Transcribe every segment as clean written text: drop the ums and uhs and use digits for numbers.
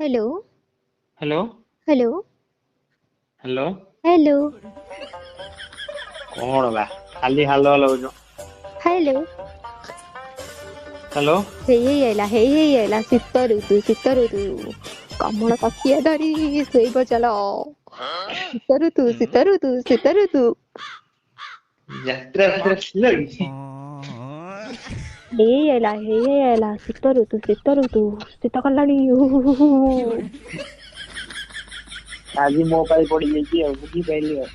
Hello hello hello hello hello कौन बा खाली हालो हालो होजो हेलो हेलो ହେଇ ଆଇଲା ଶୀତ ଋତୁ କମଳ ତକିଆ ଧରି ଶୋଇବ ଚାଲ ଶୀତ ଋତୁ ଯାତ୍ରା ଫାତ୍ରା ଥିଲା କି? ହେଇ ଆଇଲା ଶୀତ ଋତୁ ଶୀତ କଲାଣି ଆଜି ମୋ ପାଇଁ ପଡିଯାଇଛି ଆଉ ବୁଝିପାଇଲି ଆଉ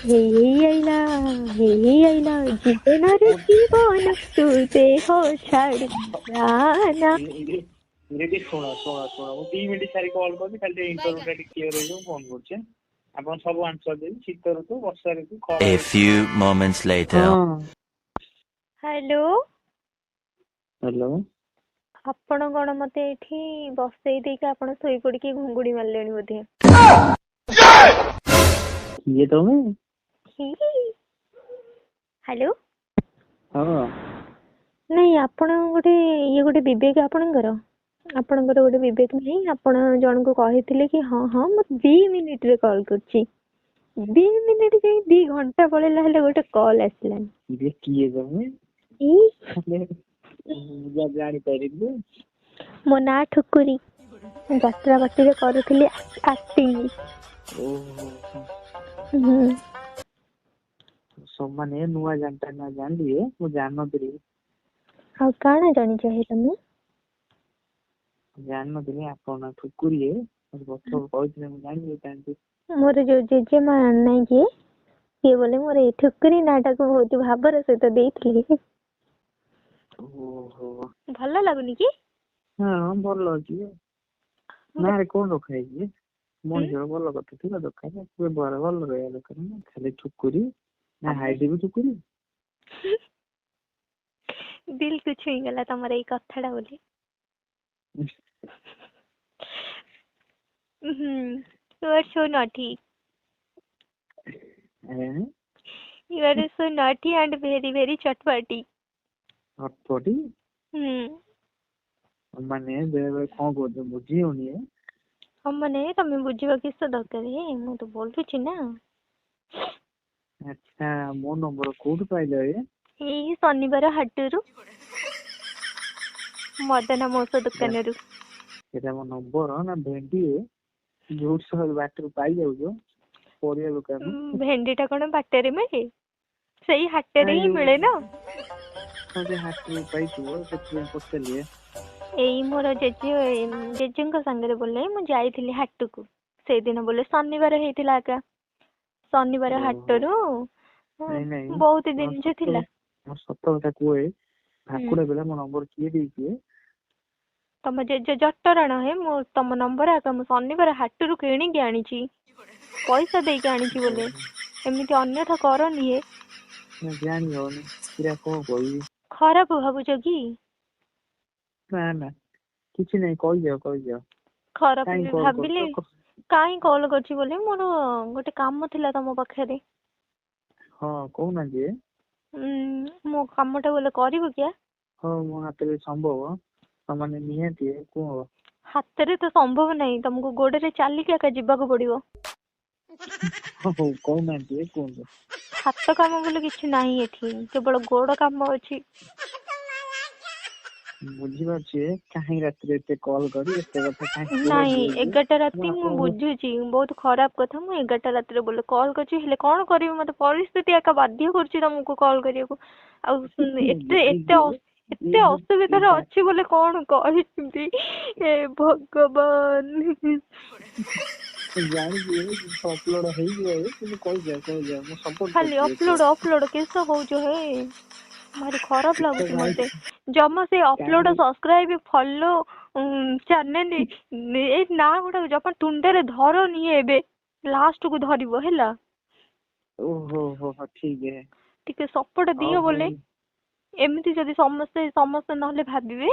ହେଇ ଆଇଲା ଜୀବନରେ ଜୀବନ ତୁ ଦେହ ଛାଡି ଯାନା ଧୀରେ ଶୁଣ ଶୁଣ ଶୁଣ ମୁଁ 2 ମିନିଟ୍ ସାରି କଲ୍ କରୁଛି ଖାଲି ଇଣ୍ଟରଭ୍ୟୁ ଟା ଟିକେ କ୍ଲିୟର ହେଇଯିବ ଫୋନ କରୁଛି ଆପଣ ସବୁ ଆନ୍ସର ଦେବି ଶୀତ ଋତୁ ବର୍ଷା ଋତୁ ଖରା A ଋତୁ few moments later. ହଁ ହ୍ୟାଲୋ ହ୍ୟାଲୋ ଆପଣ କଣ ମତେ ଏଠି ବସେଇ ଦେଇକି ଆପଣ ଶୋଇପଡିକି ଘୁଙ୍ଗୁଡି ମାରିଲେଣି ବୋଧେ କିଏ ତମେ? ହ୍ୟାଲୋ ହଁ ନାଇଁ ଆପଣ ଗୋଟେ ବିବେକ ଆପଣଙ୍କର ଗୋଟେ ବିବେକ ନାହିଁ ଆପଣ ଜଣଙ୍କୁ କହିଥିଲେ କି ହଁ ହଁ ମୁଁ 2 ମିନିଟରେ କଲ୍ କରୁଛି 2 ମିନିଟ ଯାଇ 2 ଘଣ୍ଟା ପଳେଇଲା ହେଲେ ଗୋଟେ କଲ୍ ଆସିଲାନି କିଏ ତମେ? ଏଇ ଜାଣିପାରିଲି ମୋ ନାଁ ଠୁକୁରି ଯାତ୍ରା ପାର୍ଟିରେ କରୁଥିଲି ଆକ୍ଟିଂ ହୁଁ ସମାନେ ନୂଆ ଜାଣିଟା ନା ଜାଣିଲି ମୁଁ ଜାଣିନଥିଲି ଆଉ କାଣା ଜାଣିଛ ହେ ତମେ ଜାଣିନଥିଲି ଆପଣ ଠୁକୁରିଏ ପଛ କହିଥିଲେ ମୁଁ ଜାଣିପାରିଥାନ୍ତି ମୋର ଯୋଉ ଜେଜେମା ନାଇଁ କି ସିଏ ବୋଲେ ମୋର ଏଇ ଠୁକୁରି ନାଁ ଟାକୁ ବହୁତ ଭାବର ସହିତ ଦେଇଥିଲି ଓହୋ ଭଲ ଲାଗୁନି କି? ହଁ ଭଲ ଅଛି ନାଁରେ କଣ ରଖା ହେଇଛି ମଣିଷର ଭଲ କଥା ଥିବା ଦରକାର ବ୍ୟବହାର ଭଲ ରହିବା ଦରକାର ନା ଖାଲି ଠୁକୁରି ନା ହାଇଟ୍ ବି ଠୁକୁରି ଦିଲକୁ ଛୁଇଁଗଲା ତମର ଏଇ କଥାଟା ବୋଲି You are so naughty. You are so naughty and very very chatpati. ହଟପଟି ମାନେ ବେଳେ ବେଳେ କଣ କରୁଛ ବୁଝି ହଉନି ମାନେ ତମେ ବୁଝିବା କିସ ଦରକାର ମୁଁ ତ ବୋଲୁଛି ନା ଆଚ୍ଛା ମୋ ନମ୍ବର କୋଉଠୁ ପାଇଲ ଏଇ ଶନିବାର ହାଟରୁ ମଦନା ମୌସ ଦୋକାନରୁ ସେଟା ମୋ ନମ୍ବର ନା ଭେଣ୍ଡି ଯୋଉଠି ସବୁ ବାଟରୁ ପାଇଯାଉଛ ପରିବା ଦୋକାନ ଭେଣ୍ଡି ଟା କଣ ବାଟରେ ମିଳେ ସେଇ ହାଟରେ ହିଁ ମିଳେ ନା ହାଟରୁ ପାଇଥିବ ସେଥିପାଇଁ ପଚାରିଲି ଏଇ ମୋର ଜେଜେଙ୍କ ସାଙ୍ଗରେ ବୋଲେ ମୁଁ ଯାଇଥିଲି ହାଟକୁ ସେଇଦିନ ବୋଲେ ଶନିବାର ହେଇଥିଲା ଆକା ଶନିବାର ହାଟରୁ ବହୁତ ଜିନିଷ ଥିଲା ମୋ ସତ କଥା କୁହେ ଭାକୁଡା ବେଳେ ମୋ ନମ୍ବର କିଏ ଦେଇଛି ତମ ଜେଜେ ଜଟରାଣ ମୁଁ ତମ ନମ୍ବର ଆକା ମୁଁ ଶନିବାର ହାଟରୁ କିଣିକି ଆଣିଛି ପଇସା ଦେଇକି ଆଣିଛି ବୋଲେ ଏମିତି ଅନ୍ୟଥା କରନି ଜାଣି ହଉନି ସେଟା କଣ କହିବି ଖରାପ ଭାବୁଛ କି ନା ନା କିଛି ନାହିଁ କହିଯାଅ ଖରାପ କାହିଁ ବି କଲ୍ ଭାବିଲେ କରୁଛ କାହିଁ କଲ୍ କରିଛି ବୋଲି ମୋର ଗୋଟେ କାମ ଥିଲା ତମ ପାଖରେ ହଁ କହୁନାହାନ୍ତି ମୋ କାମଟା ବୋଲେ କରିବ କି ହଁ ମୋ ହାତରେ ସମ୍ଭବ ମାନେ ନିହାତି କୁହ ହାତରେ ତ ସମ୍ଭବ ନାହିଁ ତମକୁ ଗୋଡରେ ଚାଲିକି ଏକା ଯିବାକୁ ପଡିବ ହଉ କହୁନାହାନ୍ତି କୁହନ୍ତୁ ହାତ କାମ ବୋଲି କିଛି ନାହିଁ ଏଠି କେବଳ ଗୋଡ କାମ ଅଛି ବୁଝିପାରୁଛି କାହିଁ ରାତିରେ ଏତେ କଲ୍ କରି ଏତେ କଥା ନାଇଁ କାହିଁ 11ଟା ରାତି ମୁଁ ମୁଁ ଆପଣଙ୍କୁ ବୁଝୁଛି ବହୁତ ଖରାପ କଥା ମୁଁ 11ଟା ରାତିରେ ବୋଲେ କଲ୍ କରିଛି ହେଲେ କଣ କରିବି ମତେ ପରିସ୍ଥିତି ଏକା ବାଧ୍ୟ କରୁଛି ତମକୁ କଲ୍ କରିବାକୁ ଆଉ ଏତେ ଅସୁବିଧାରେ ଅଛି ବୋଲି କଣ କହିବି ଭଗବାନ ଜାଣିଛି ଅପଲୋଡ ହେଇଯିବ କିନ୍ତୁ କହିଯାଅ ମୁଁ ସପୋର୍ଟ ଖାଲି କରୁଛି ଅପଲୋଡ କିସ ହଉଛ ଭାରି ଖରାପ ଲାଗୁଛି ମତେ ଜମା ସେ ଅପଲୋଡ କାହିଁକି ସବସ୍କ୍ରାଇବ ଫଲୋ ଚ୍ୟାନେଲ ଏଇ ନାଁ ଗୁଡାକ ଜମା ତୁଣ୍ଡରେ ଧରନି ଏବେ ଲାଷ୍ଟ କୁ ଧରିବ ହେଲା ଓହୋ ଠିକ ଟିକେ ସପୋର୍ଟ ଦିଅ ବୋଲେ ଏମିତି ଯଦି ସମସ୍ତେ ନହେଲେ ଭାବିବେ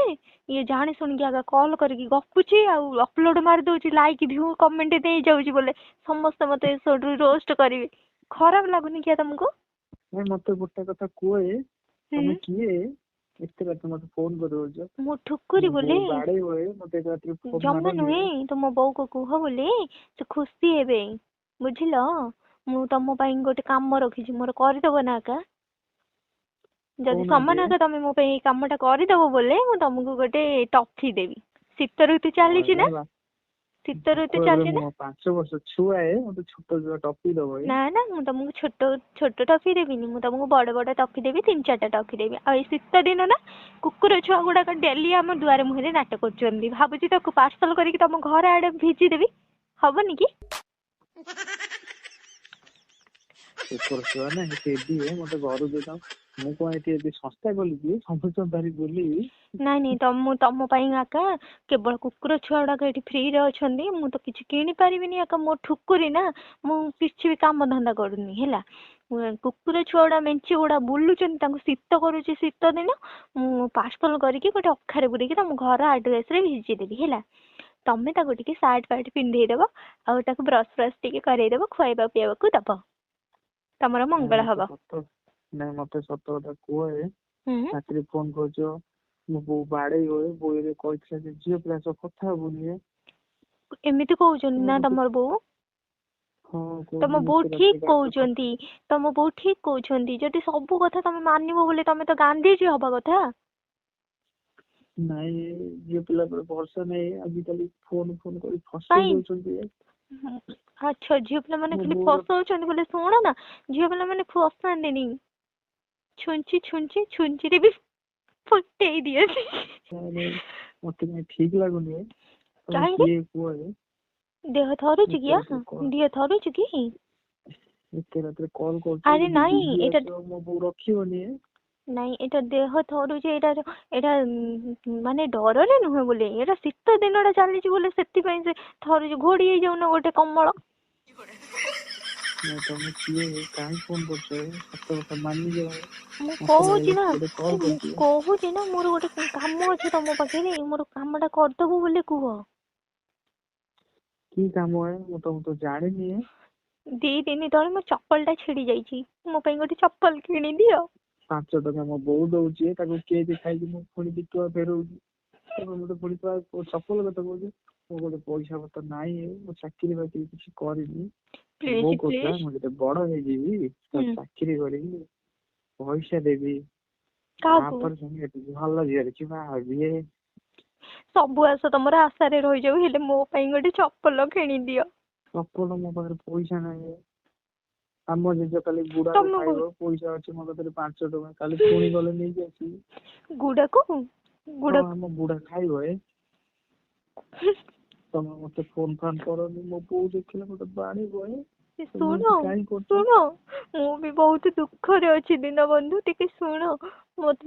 ଇଏ ଜାଣି ଶୁଣିକି ଆଗ କଲ୍ କରିକି ଗପୁଛି ଆଉ ଅପଲୋଡ ମାରି ଦଉଛି ଲାଇକ୍ ଭ୍ୟୁ କମେଣ୍ଟ ଦେଇଯାଉଛି ବୋଲେ ସମସ୍ତେ ମତେ ସେଠୁ ରୋଷ୍ଟ କରିବେ ଖରାପ ଲାଗୁନି କି ତମକୁ ମତେ ଗୋଟେ କଥା କୁହେ ତମେ କିଏ ଏତେ ରାତି ମତେ ଫୋନ କରିବ ମୁଁ ଠୁକୁରି ବୋଲି ବାଡେଇ ହୁଏ ମତେ ରାତିରେ ଫୋନ ଜମା ନୁହେଁ, ତମ ବୋଉକୁ କୁହ ବୋଲି ସେ ଖୁସି ହେବେ, ବୁଝିଲ। ମୁଁ ତମ ପାଇଁ ଗୋଟେ କାମ ରଖିଛି, ମୋର କରିଦବ ନା ଏକା। ଯଦି ସମାନ ଏକା ତମେ ମୋ ପାଇଁ ଏଇ କାମଟା କରିଦବ ବୋଲେ ମୁଁ ତମକୁ ଗୋଟେ ଟଫି ଦେବି। ଶୀତ ଋତୁ ଚାଲିଛି ନା, ଶୀତ ଋତୁ ଚାଲିଛି ନା। 5 ବର୍ଷ ଛୁଆ ମତେ ଛୋଟ ଛୁଆ ଟଫି ଦବ? ନା ନା, ମୁଁ ତମକୁ ଛୋଟ ଛୋଟ ଟଫି ଦେବିନି, ମୁଁ ତମକୁ ବଡ ବଡ ଟଫି ଦେବି, 3-4ଟା ଟଫି ଦେବି। ଆଉ ଏଇ ଶୀତ ଦିନ ନା, କୁକୁର ଛୁଆ ଗୁଡାକ ଡେଲି ଆମ ଦୁଆର ମୁହଁରେ ନାଟ କରୁଛନ୍ତି। ଭାବୁଛି ତାକୁ ପାର୍ସଲ କରିକି ତମ ଘର ଆଡେ ଭିଜି ଦେବି, ହବନି କି? କୁକୁର ଛୁଆ ନା ମତେ ଘରୁ ଦେଇଥାଉ। ମୁଁ କଣ ଏଠି ଶସ୍ତା ଗଲିକି ସମସ୍ତଙ୍କ ଧରି ବୁଲିବି? ନାଇଁ ତମ ପାଇଁ ଆକା କେବଳ କୁକୁର ଛୁଆ ଗୁଡାକ ଏଠି ଫ୍ରିରେ ଅଛନ୍ତି। ମୁଁ ତ କିଛି କିଣି ପାରିବିନି ଆକା, ମୋ ଠୁକୁରି ନା, ମୁଁ କିଛି ବି କାମ ଧନ୍ଦା କରୁନି ହେଲା। କୁକୁର ଛୁଆ ଗୁଡା ମେଞ୍ଚେ ଗୁଡା ବୁଲୁଛନ୍ତି, ତାଙ୍କୁ ଶୀତ କରୁଛି ଶୀତ ଦିନ। ମୁଁ ପାର୍ସଲ କରିକି ଗୋଟେ ଅଖାରେ ପୁରେଇକି ତମ ଘର ଆଡ୍ରେସରେ ଭିଜିଦେବି ହେଲା। ତମେ ତାକୁ ଟିକେ ସାର୍ଟ ଫାର୍ଟ ପିନ୍ଧେଇଦବ, ଆଉ ତାକୁ ବ୍ରସ୍ ଫ୍ରସ୍ ଟିକେ କରେଇଦବ, ଖୁଆଇବା ପିଇବାକୁ ଦବ, ତମର ମଙ୍ଗଳ ହବ। ନାଇଁ ମତେ ସତ କଥା କୁହ, ରାତିରେ ଫୋନ କରୁଛ, ମୋ ବୋଉ ବାଡେଇ ହୁଏ, ବୋଉ କହିଥିଲା ଯେ ଝିଅ ପିଲା ସହ କଥା ହବୁନି। ଏମିତି କହୁଛନ୍ତି ନା ତମର ବୋଉ? ତମ ବୋଉ ଠିକ କହୁଛନ୍ତି, ତମ ବୋଉ ଠିକ କହୁଛନ୍ତି। ଯଦି ସବୁ କଥା ତମେ ମାନିବ ବୋଲି ତମେ ତ ଗାନ୍ଧିଜୀ ହବା କଥା। ନାଇଁ ଝିଅ ପିଲା ଉପରେ ଭରସା ନାହିଁ, ଆଜିକାଲି ଫୋନ କରି ଫସେଇ ଦଉଛନ୍ତି। ଆଚ୍ଛା, ଝିଅ ପିଲାମାନେ ଖାଲି ଫସଉଛନ୍ତି ବୋଲି, ଶୁଣ ନା, ଝିଅ ପିଲାମାନେ ଫସାନ୍ତିନି, ଛୁଞ୍ଚିରେ ବି ଫୁଟେଇ ଦିଅନ୍ତି। ମତେ କାଇଁ ଠିକ ଲାଗୁନି। କାହିଁକି? ଦେହ ଥରୁଛି କି? ଦେହ ଥରୁଛି କି? ଏତେ ରାତିରେ କଲ୍ କରୁଛ, ଆରେ ନାଇଁ, ଏଇଟା ମୋ ବୋଉ ରଖିବନି। ନାଇଁ, ଏଇଟା ଦେହ ଥରୁଛି, ଏଇଟା ମାନେ ଡରରେ ନୁହେଁ ବୋଲି, ଏଇଟା ଶୀତ ଦିନଟା ଚାଲିଛି ବୋଲି ସେଥିପାଇଁ ସେ ଥରୁଛି। ଘୋଡି ହେଇଯାଉନ ଗୋଟେ କମ୍ବଳ। ତମେ କିଏ? କାହିଁ ଫୋନ କରୁଛ? ସତ କଥା ମାନିଯାଅ। ମୁଁ କହୁଛି ନା, ମୋର ଗୋଟେ କାମ ଅଛି ତମ ପାଖରେ, ମୋର କାମଟା କରିଦବୁ ବୋଲି କୁହ। କି କାମ? ମୁଁ ତମକୁ ତ ଜାଣିନି। 2 ଦିନ ତଳେ ମୋ ଚପଲଟା ଛିଡି ଯାଇଛି, ମୋ ପାଇଁ ଗୋଟେ ଚପଲ କିଣିଦିଅ। 5 ଟଙ୍କା ମୋ ବୋଉ ଦଉଛି, ତାକୁ କେକ୍ ଖାଇକି ମୁଁ ପୁଣି 2 ଟଙ୍କା ଫେରଉଛି। ମତେ ପୁଣି ଚପଲ କଥା କହୁଛି। ମୋ ଗୋଟେ ପଇସା ପତ୍ର ନାହିଁ, ମୁଁ ଚାକିରି ବାକିରି କିଛି କରିନି। ବୋଉ କହୁଥିଲା ମୁଁ ଯେତେ ବଡ ହେଇଯିବି ଚାକିରି କରିବି, ପଇସା ଦେବି, ତାପରେ ଯାଇକି ଭଲ ଝିଅ ଦେଖିକି ବାହା ହେବି। ସବୁ ଆଶା ତମର ଆଶାରେ ରହିଯାଉ, ହେଲେ ମୋ ପାଇଁ ଗୋଟେ ଚପଲ କିଣିଦିଅ। ଚପଲ ମୋ ପାଖରେ ପଇସା ନାହିଁ। ଆମ ଜେଜ କାଲି ଗୁଡାକୁ ଖାଇବ, ପଇସା ଅଛି ମୋ ପାଖରେ 5 ଟଙ୍କା। କାଲି ପୁଣି ଗଲେ ନେଇକି ଆସିବି। ଗୁଡାକୁ ଆମ ବୁଢା ଖାଇବ। ତମେ ମତେ ଫୋନ ଫାନ କରନି, ମୋ ବୋଉ ଦେଖିଲେ ମତେ ବାଡେଇବ। ଶୁଣ, ମୁଁ ବି ବହୁତ ଦୁଃଖରେ ଅଛି ଦୀନବନ୍ଧୁ, ଟିକେ ଶୁଣ।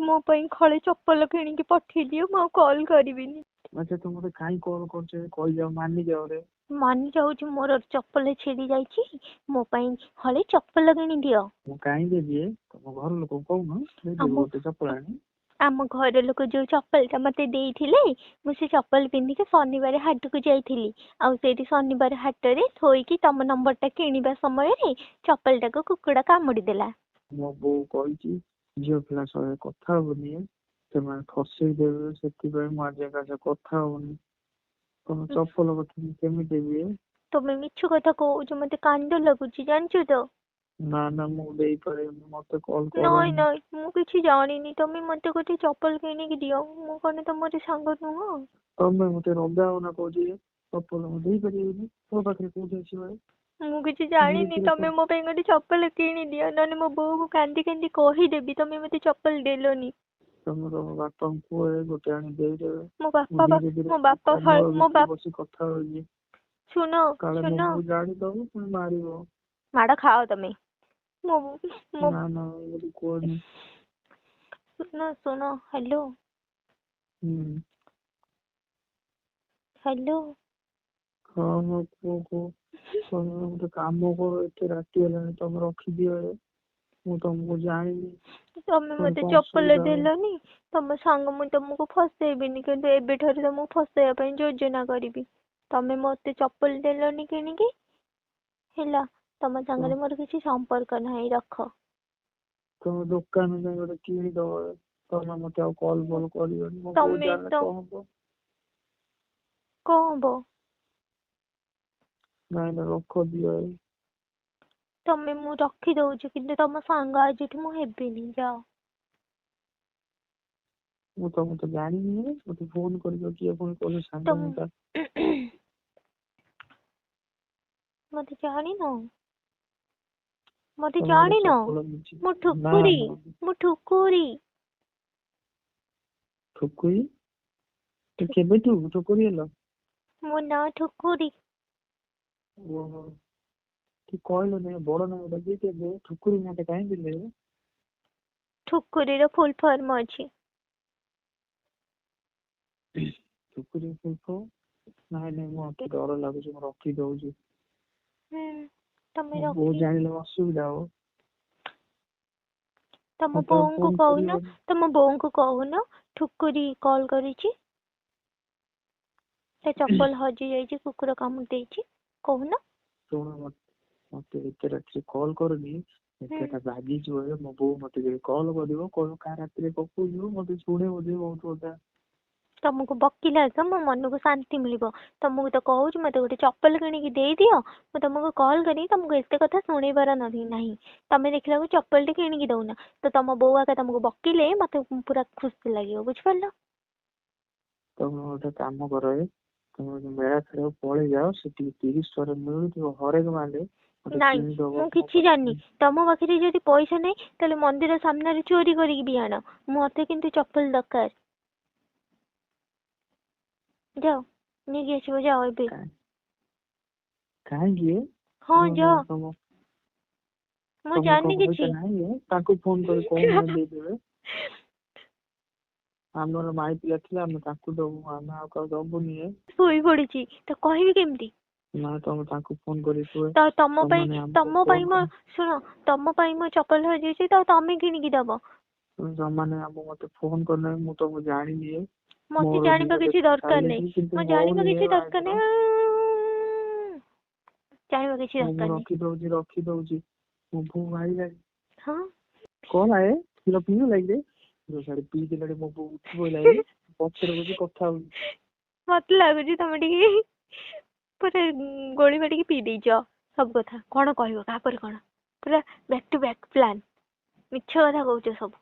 ମୋ ପାଇଁ ଖଳେ ଚପଲ କିଣିକି ପଠେଇ ଦିଅ, ମୁଁ ଆଉ କଲ୍ କରିବିନି। ଆଚ୍ଛା, ତୁ ମତେ କାଇଁ କଲ୍ କରୁଛ? କହିଯାଅ, ମାନିଯାଅ। ମାନି ଯାଉଛି, ମୋର ଚପଲ ଛିଡି ଯାଇଛି, ମୋ ପାଇଁ ହଳେ ଚପଲ କିଣିଦିଅ। ମୁଁ କାହିଁ ଦେବି? ତମ ଘର ଲୋକଙ୍କୁ କହୁନ ଦେଇଦେବି ଗୋଟେ ଚପଲ ଆଣି। ଆମ ଘର ଲୋକ ଯୋଉ ଚପଲଟା ମତେ ଦେଇଥିଲେ, ମୁଁ ସେ ଚପଲ ପିନ୍ଧିକି ଶନିବାର ହାଟକୁ ଯାଇଥିଲି। ଆଉ ସେଇଠି ଶନିବାର ହାଟରେ ଥୋଇକି ତମ ନମ୍ବରଟା କିଣିବା ସମୟରେ ଚପଲଟାକୁ କୁକୁର କାମୁଡି ଦେଲା। ମୋ ବୋଉ କହିଛି ଝିଅ ପିଲା ସହ କଥା ହବୁନି, ସେମାନେ ଫସେଇ ଦେବେ, ସେଥିପାଇଁ ମୁଁ ଆଜି ଏକା କଥା ହଉନି। ତମ ଚପଲ କଥା ମୁଁ କେମିତି ଦେବି? ତମେ ମିଛ କଥା କହୁଛ, ମତେ କାନ୍ଦ ଲାଗୁଛି, ଜାଣିଛୁ ତ। ନା ମୁଁ ଦେଇପାରିବିନି, ମତେ କଲ୍ ନାଇଁ କରନି। ମୁଁ କିଛି ଜାଣିନି, ତମେ ମତେ ଗୋଟେ ଚପଲ କିଣିକି ଦିଅ, ମୁଁ କଣ ତମର ସାଙ୍ଗ ନୁହଁ? ତମେ ମତେ ରଗାଉନା କହୁଛି, ଚପଲ ମୁଁ ଦେଇପାରିବିନି, ମୋ ପାଖରେ କୋଉଠି ଅଛି? ମୁଁ କିଛି ଜାଣିନି, ତମେ ମୋ ପାଇଁ ଗୋଟେ ଚପଲ କିଣିଦିଅ, ନହେଲେ ମୋ ବୋଉକୁ କାନ୍ଦି କାନ୍ଦି କହିଦେବି ତମେ ମତେ ଚପଲ ଦେଲନି। ତମର ବାପାଙ୍କୁ କୁହ ଗୋଟେ ଆଣି ଦେଇଦେବେ। ମୋ ବାପା ବସି କଥା ହଉଛି। ଶୁଣ, ଜାଣିଦବ ପୁଣି ମାରିବ। ମାଡ ଖାଅ ତମେ। ନା କୁହନି। ଶୁଣ, ହ୍ୟାଲୋ। ହ୍ୟାଲୋ। ହଁ କୁହ। ତମେ ଗୋଟେ କାମ କର, ଏତେ ରାତି ହେଲାଣି, ତମେ ରଖିଦିଅ। ମୁଁ ତମକୁ ଜାଣିନି। ତମେ ମତେ ଚପଲ ଦେଲନି, ତମ ସାଙ୍ଗ, ମୁଁ ତମକୁ ଫସେଇବିନି, କିନ୍ତୁ ଏବେଠାରୁ ତମକୁ ଫସେଇବା ପାଇଁ ଯୋଜନା କରିବି। ତମେ ମତେ ଚପଲ ଦେଲନି କିଣିକି, ହେଲା। ତମ ସାଙ୍ଗରେ ମୋର କିଛି ସମ୍ପର୍କ ନାହିଁ, ରଖ। ତମ ଦୋକାନ ଯାଇ ଗୋଟେ କିଣିଦବ। ତମେ ମତେ ଆଉ କଲ୍ ଫଲ୍ କରିବନି। ମୋ ବୋଉ ତମେ ଜାଣିଲେ ତ କଣ ହବ? କଣ ହବ? ନାଇଁ ନା ରଖ ଦିଅ। ତମେ ମୁଁ ରଖିଦଉଛି କିନ୍ତୁ ତମ ସାଙ୍ଗ ଆଜିଠୁ ମୁଁ ହେବିନି, ଯାଅ। ମୁଁ ତମକୁ ତ ଜାଣିନି, ମତେ ଫୋନ କରିବ କିଏ ପୁଣି କହିବ ସାଙ୍ଗ ତମ ମୁଁ ତା। ମତେ ଜାଣିନ? ମତେ ତମେ ଗୋଟେ ଜାଣିନ? ଚପଲ ମିଛି ମୁଁ ନା ଠୁକୁରି, ନା ମୁଁ ଠୁକୁରି। ଠୁକୁଇ? ତୁ କେବେଠୁ ଠୁକୁରି ହେଲ? ମୋ ନାଁ ଠୁକୁରି। ଓହୋ ତୁ କହିଲୁ ନାଇଁ ବଡ ନାଁ ଗୋଟେ ଦେଇତେ ଠୁକୁରି ନାଁଟେ କାହିଁ ଦେଲେ? ଠୁକୁରିର ଫୁଲ୍ ଫର୍ମ ଅଛି। ଠୁକୁରି ଫୁଲ୍ ଫର୍ମ? ନାଇଁ ନାଇଁ ମତେ ଡର ଲାଗୁଛି, ମୁଁ ରଖିଦଉଛି। ତମେ ମୋ ବୋଉ ରଖି ଜାଣିଲେ ଅସୁବିଧା ହବ। ତମ ମତେ ଆଉ ବୋଉଙ୍କୁ ଫୋନ କହୁନ, କରିବନି। ତମ ବୋଉଙ୍କୁ କହୁନ ଠୁକୁରି କଲ୍ କରିଛି। ତା ଚପଲ ହଜି ଯାଇଛି, କୁକୁର କାମୁଡି ଦେଇଛି, କହୁନ। ଶୁଣ ମତେ ଏତେ ରାତିରେ କଲ୍ କରନି। ଏତେଟା ରାଗିଯିବ ଯେ ମୋ ବୋଉ ମତେ ଯଦି କଲ୍ କରିବ କହିବ କାହା ରାତିରେ ଗପୁଛୁ, ମତେ ଶୁଣେଇବ ଯେ ବହୁତ କଥା। ତମକୁ ବକିଲେ ଆଗ ମୋ ମନକୁ ଶାନ୍ତି ମିଳିବ। ତମକୁ ତ କହୁଛି ମତେ ଗୋଟେ ଚପଲ କିଣିକି ଦେଇଦିଅ, ମୁଁ ତମକୁ କଲ୍ କରି ତମକୁ ଏତେ କଥା ଶୁଣେଇବାର ନାହିଁ। ତମେ ଦେଖିଲାକୁ ଚପଲ ଟେ କିଣିକି ଦଉନ, ତ ତମ ବୋଉ ଆଗ ତମକୁ ବକିଲେ ମତେ ପୁରା ଖୁସି ଲାଗିବ, ବୁଝିପାରିଲ? ତମେ ଗୋଟେ କାମ କର, ତମେ ମେଳା ଖେଳିବାକୁ ପଳେଇ ଯାଅ, ସେଠି 30 ଟଙ୍କାରେ ମିଳୁଥିବ ହରେକ ମାଲେ ମତେ ନାଇଁ କିଣିଦବ। ମୁଁ ମୋ କିଛି ଜାଣିନି। ତମ ପାଖରେ ଯଦି ପଇସା ନାହିଁ ତାହେଲେ ମନ୍ଦିର ସାମ୍ନାରେ ଚୋରି କରିକି ବି ଆଣ, ମତେ କିନ୍ତୁ ଚପଲ ଦରକାର। ଯାଅ ନେଇକି ଆସିବ, ଯାଅ ଏବେ। କାହିଁକି? ହଁ ଯାଅ। ତମ ମୁଁ ତମର ଜାଣିନି କଣ କିଛି। ପଇସା ନାହିଁ? ତାଙ୍କୁ ଫୋନ କରି କହୁନ ଦେଇଦେବେ। ଆମର ମାଇ ପିଲା ଥିଲା, ଆମେ ତାଙ୍କୁ ଦବୁ, ଆମେ ଆଉ କାହାକୁ ଦବୁନି। ଶୋଇ ପଡିଛି ତ କହିବି କେମିତି? ନା ତମେ ତାଙ୍କୁ ଫୋନ କରି କୁହ। ତ ତମ ପାଇଁ, ତମମାନେ ଆମକୁ ତମ ପାଇଁ ଫୋନ ମୋ କର। ଶୁଣ, ତମ ପାଇଁ ମୋ ଚପଲ ହଜିଯାଇଛି ତ ତମେ କିଣିକି ଦବ। ତମମାନେ ମତେ ଫୋନ କରିନାହିଁ, ମୁଁ ତମକୁ ଜାଣିନି। ମତେ ମୋର ଜାଣିବା ଦିନ କିଛି ଦେଖୁନ ଦରକାର ନାହିଁ। ଚାଲିଛି କିନ୍ତୁ ମୋ ଜାଣିବା ହଉନି କିଛି ଦରକାର ଭାଇଙ୍କର। ନାହିଁ। ଜାଣିବା କିଛି ମୁଁ ଦରକାର ନାହିଁ। ରଖିଦଉଛି। ମୋ ବୋଉ ଆଇଲାଣି। ହଁ କଣ ଆଏ କ୍ଷୀର ପିଇବୁ ଲାଗିରେ? ପିଇ ଦେଲାଣି ମୋ ବୋଉ ଉଠି ପଇଲାଣି, ପଛରେ ବସି କଥା ହଉଛି। ମତେ ଲାଗୁଛି ତମେ ଟିକେ ପୁରା ଗୋଳି ମାରିକି ପିଇ ଦେଇଛ ସବୁ କଥା। କଣ କହିବ ତାପରେ କଣ? ପୁରା ବ୍ୟାକ୍ ଟୁ ବ୍ୟାକ୍ ପ୍ଲାନ୍। ମିଛ କଥା କହୁଛ ସବୁ।